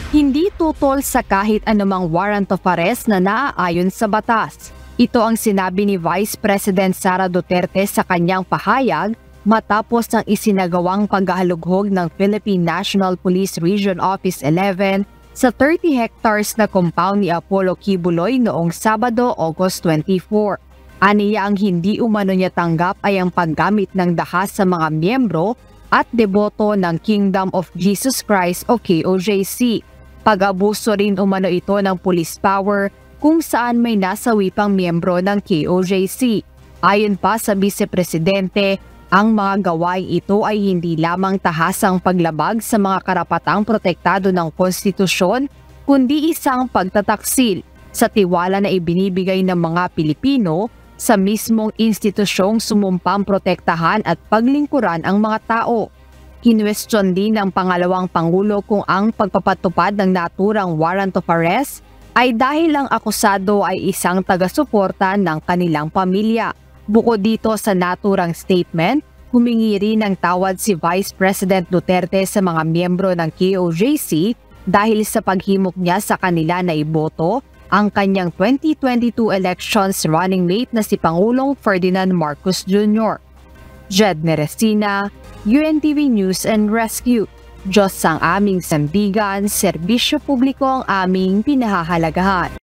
Hindi tutol sa kahit anumang warrant of arrest na naaayon sa batas. Ito ang sinabi ni Vice President Sara Duterte sa kanyang pahayag matapos ng isinagawang paghahalughog ng Philippine National Police Region Office 11 sa 30 hectares na compound ni Apollo Kibuloy noong Sabado, August 24. Aniya ang hindi umano niya tanggap ay ang paggamit ng dahas sa mga miyembro at deboto ng Kingdom of Jesus Christ o KOJC. Pag-abuso rin umano ito ng police power kung saan may nasawi pang miyembro ng KOJC. Ayon pa sa Vice Presidente, ang mga gawain ito ay hindi lamang tahasang paglabag sa mga karapatang protektado ng konstitusyon, kundi isang pagtataksil sa tiwala na ibinibigay ng mga Pilipino sa mismong institusyong sumumpang protektahan at paglingkuran ang mga tao. Kinwestiyon din ng pangalawang Pangulo kung ang pagpapatupad ng naturang warrant of arrest ay dahil ang akusado ay isang taga-suporta ng kanilang pamilya. Bukod dito sa naturang statement, humingi rin ng tawad si Vice President Duterte sa mga miyembro ng KOJC dahil sa paghimok niya sa kanila na iboto ang kanyang 2022 elections running mate na si Pangulong Ferdinand Marcos Jr. Jed Neresina, UNTV News and Rescue. Diyos ang aming sandigan, serbisyo publiko ang aming pinahahalagahan.